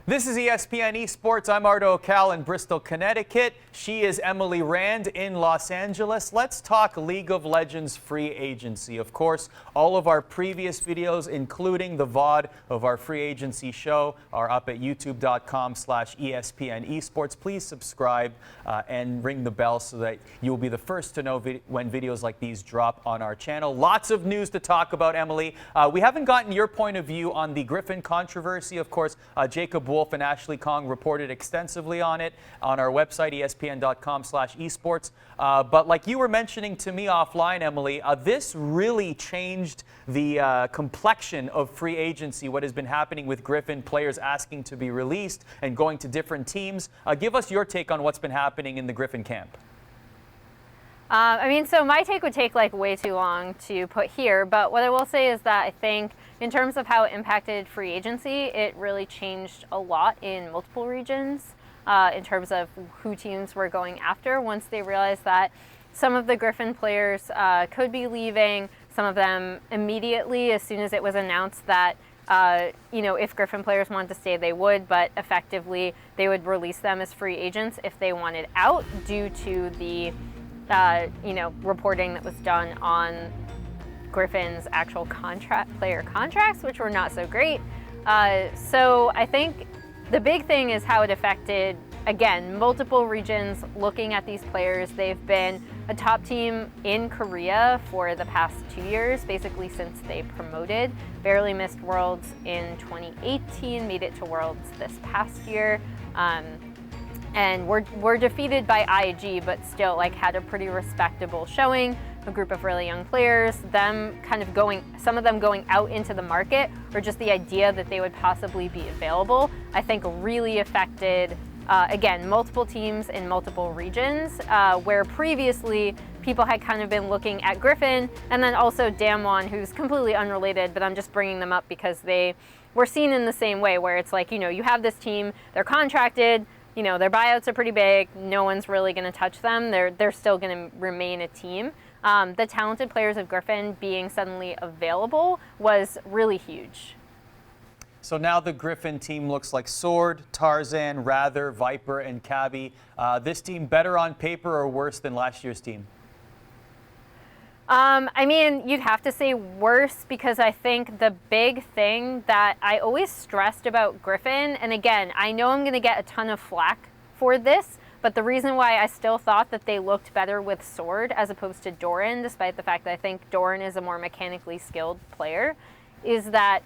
This is ESPN ESPORTS. I'm Arda Ocal in Bristol, Connecticut. She is Emily Rand in Los Angeles. Let's talk League of Legends free agency. Of course, all of our previous videos, including the VOD of our free agency show, are up at youtube.com/ESPN ESPORTS. Please subscribe and ring the bell so that you'll be the first to know when videos like these drop on our channel. Lots of news to talk about, Emily. We haven't gotten your point of view on the Griffin controversy. Of course, Jacob Wolf and Ashley Kong reported extensively on it on our website, espn.com/esports. But like you were mentioning to me offline, Emily, this really changed the complexion of free agency, what has been happening with Griffin, players asking to be released and going to different teams. Give us your take on what's been happening in the Griffin camp. So my take would take way too long to put here, but what I will say is that I think in terms of how it impacted free agency, it really changed a lot in multiple regions in terms of who teams were going after once they realized that some of the Griffin players could be leaving, some of them immediately as soon as it was announced that if Griffin players wanted to stay, they would, but effectively they would release them as free agents if they wanted out due to the reporting that was done on Griffin's actual player contracts, which were not so great. So I think the big thing is how it affected, again, multiple regions looking at these players. They've been a top team in Korea for the past 2 years, basically since they promoted. Barely missed Worlds in 2018, made it to Worlds this past year. And were defeated by IG, but still had a pretty respectable showing. A group of really young players, some of them going out into the market, or just the idea that they would possibly be available, I think really affected, again, multiple teams in multiple regions, where previously people had kind of been looking at Griffin, and then also Damwon, who's completely unrelated, but I'm just bringing them up because they were seen in the same way, where it's you have this team, they're contracted, their buyouts are pretty big, no one's really going to touch them, they're still going to remain a team. The talented players of Griffin being suddenly available was really huge. So now the Griffin team looks like Sword, Tarzan, Rather, Viper, and Cabby. This team better on paper or worse than last year's team? You'd have to say worse, because I think the big thing that I always stressed about Griffin, and again, I know I'm going to get a ton of flack for this, but the reason why I still thought that they looked better with Sword as opposed to Doran, despite the fact that I think Doran is a more mechanically skilled player, is that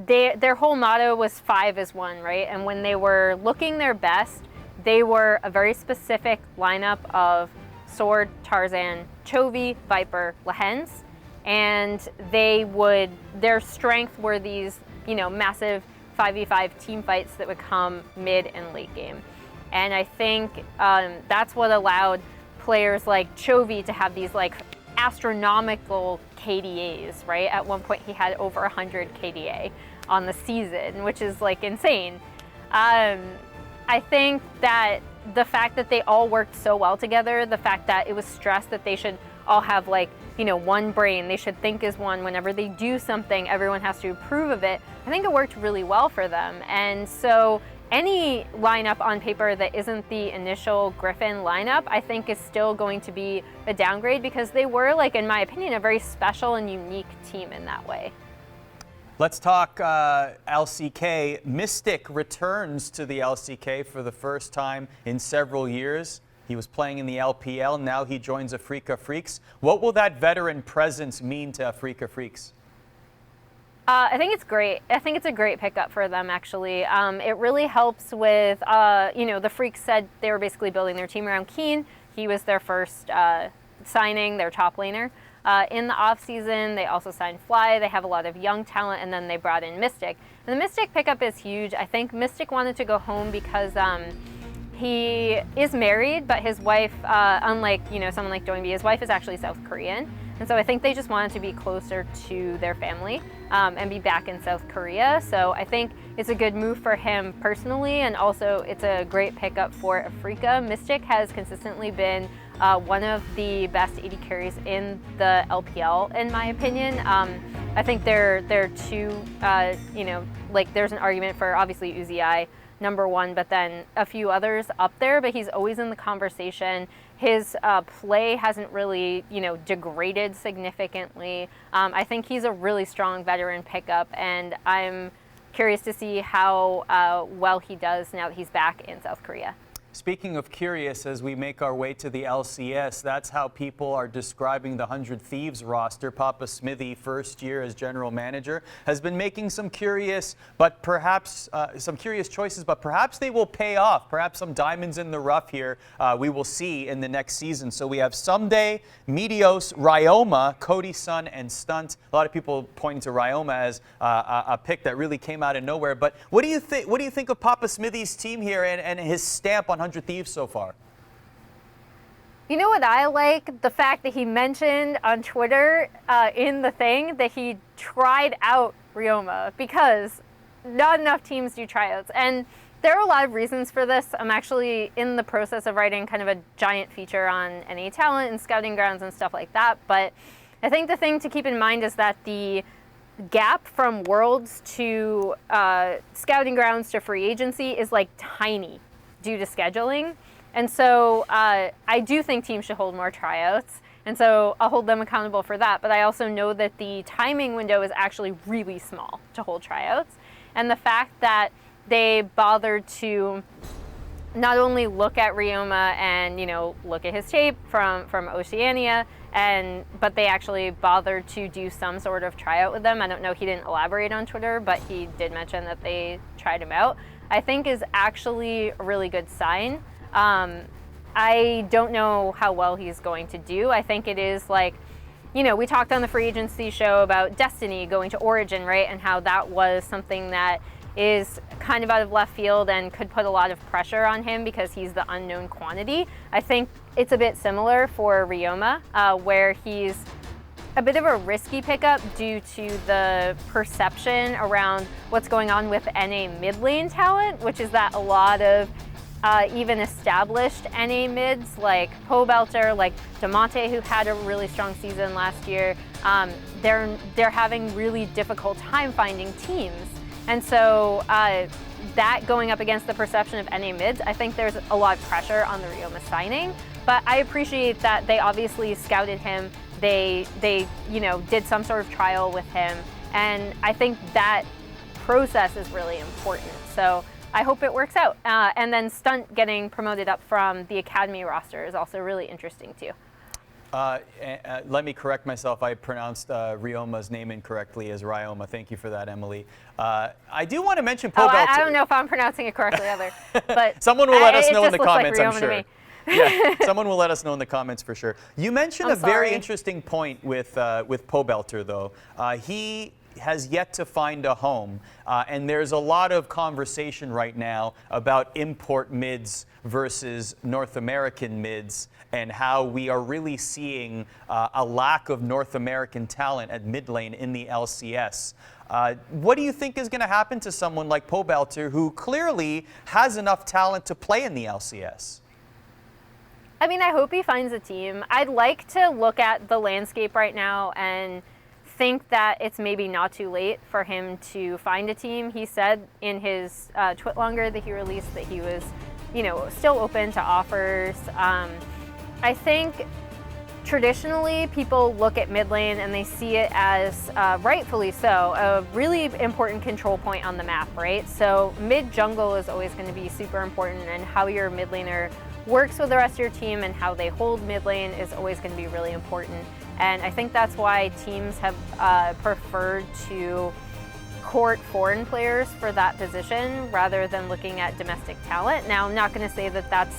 their whole motto was 5 as 1, right? And when they were looking their best, they were a very specific lineup of Sword, Tarzan, Chovy, Viper, Lehens, and their strength were these, massive 5v5 team fights that would come mid and late game. And I think that's what allowed players like Chovy to have these astronomical KDAs, right? At one point he had over 100 KDA on the season, which is insane. I think that the fact that they all worked so well together, the fact that it was stressed that they should all have one brain, they should think as one, whenever they do something, everyone has to approve of it, I think it worked really well for them. And so any lineup on paper that isn't the initial Griffin lineup, I think is still going to be a downgrade, because they were, in my opinion, a very special and unique team in that way. Let's talk LCK. Mystic returns to the LCK for the first time in several years. He was playing in the LPL. Now he joins Afrika Freaks. What will that veteran presence mean to Afrika Freaks? I think it's great. I think it's a great pickup for them, actually. It really helps with, the Freaks said they were basically building their team around Keen. He was their first signing, their top laner. In the offseason, they also signed Fly. They have a lot of young talent, and then they brought in Mystic. And the Mystic pickup is huge. I think Mystic wanted to go home because he is married, but his wife, unlike someone like Doinby, his wife is actually South Korean. And so I think they just wanted to be closer to their family and be back in South Korea. So I think it's a good move for him personally, and also it's a great pickup for Afrika. Mystic has consistently been one of the best AD carries in the LPL, in my opinion. I think they're two, there's an argument for obviously Uzi #1, but then a few others up there, but he's always in the conversation. His play hasn't really, degraded significantly. I think he's a really strong veteran pickup, and I'm curious to see how well he does now that he's back in South Korea. Speaking of curious, as we make our way to the LCS, that's how people are describing the 100 Thieves roster. Papa Smithy, first year as general manager, has been making some curious choices, but perhaps they will pay off. Perhaps some diamonds in the rough here we will see in the next season. So we have Someday, Meteos, Ryoma, Cody Sun, and Stunt. A lot of people pointing to Ryoma as a pick that really came out of nowhere. But what do you think? What do you think of Papa Smithy's team here and his stamp on 100 Thieves so far? You know what I like? The fact that he mentioned on Twitter in the thing that he tried out Ryoma, because not enough teams do tryouts. And there are a lot of reasons for this. I'm actually in the process of writing kind of a giant feature on NA talent and scouting grounds and stuff like that. But I think the thing to keep in mind is that the gap from Worlds to scouting grounds to free agency is like tiny due to scheduling. And so I do think teams should hold more tryouts. And so I'll hold them accountable for that. But I also know that the timing window is actually really small to hold tryouts. And the fact that they bothered to not only look at Ryoma and, look at his tape from Oceania, but they actually bothered to do some sort of tryout with them. I don't know, he didn't elaborate on Twitter, but he did mention that they tried him out, I think is actually a really good sign. I don't know how well he's going to do. I think it is like, we talked on the free agency show about Destiny going to Origin, right? And how that was something that is kind of out of left field and could put a lot of pressure on him because he's the unknown quantity. I think it's a bit similar for Ryoma, where he's a bit of a risky pickup due to the perception around what's going on with NA mid lane talent, which is that a lot of even established NA mids like Pobelter, like Damonte, who had a really strong season last year, they're having really difficult time finding teams. And so that going up against the perception of NA mids, I think there's a lot of pressure on the Ryoma signing. But I appreciate that they obviously scouted him. They did some sort of trial with him. And I think that process is really important. So I hope it works out. And then Stunt getting promoted up from the Academy roster is also really interesting too. Let me correct myself. I pronounced Ryoma's name incorrectly as Ryoma. Thank you for that, Emily. I do want to mention Pobelter. I don't know if I'm pronouncing it correctly either. But someone will let us know in the comments, like I'm sure. Yeah, someone will let us know in the comments for sure. You mentioned a very interesting point with Pobelter, though. He has yet to find a home, and there's a lot of conversation right now about import mids versus North American mids and how we are really seeing a lack of North American talent at mid lane in the LCS. What do you think is going to happen to someone like Pobelter, who clearly has enough talent to play in the LCS? I mean, I hope he finds a team. I'd like to look at the landscape right now and think that it's maybe not too late for him to find a team. He said in his Twitlonger that he released that he was, still open to offers. I think traditionally people look at mid lane and they see it as, rightfully so, a really important control point on the map, right? So mid jungle is always going to be super important, and how your mid laner works with the rest of your team and how they hold mid lane is always going to be really important. And I think that's why teams have preferred to court foreign players for that position rather than looking at domestic talent. Now, I'm not going to say that that's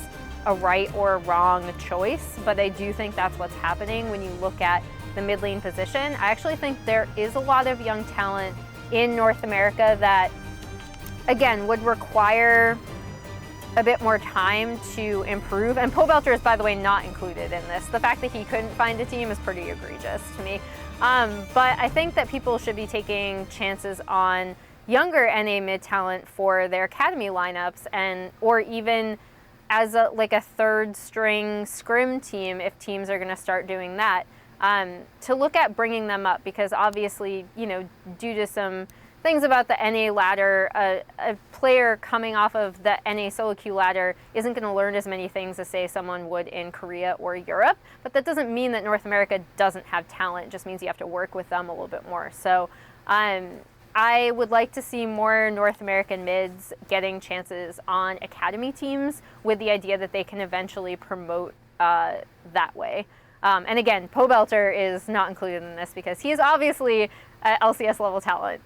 a right or a wrong choice, but I do think that's what's happening when you look at the mid lane position. I actually think there is a lot of young talent in North America that, again, would require a bit more time to improve. And Pobelter is, by the way, not included in this. The fact that he couldn't find a team is pretty egregious to me. But I think that people should be taking chances on younger NA mid talent for their academy lineups, or even as a third string scrim team, if teams are going to start doing that, to look at bringing them up, because obviously, due to some things about the NA ladder. A player coming off of the NA solo queue ladder isn't going to learn as many things as, say, someone would in Korea or Europe, but that doesn't mean that North America doesn't have talent. It just means you have to work with them a little bit more. So I would like to see more North American mids getting chances on academy teams with the idea that they can eventually promote that way. And again, Pobelter is not included in this because he is obviously LCS level talent.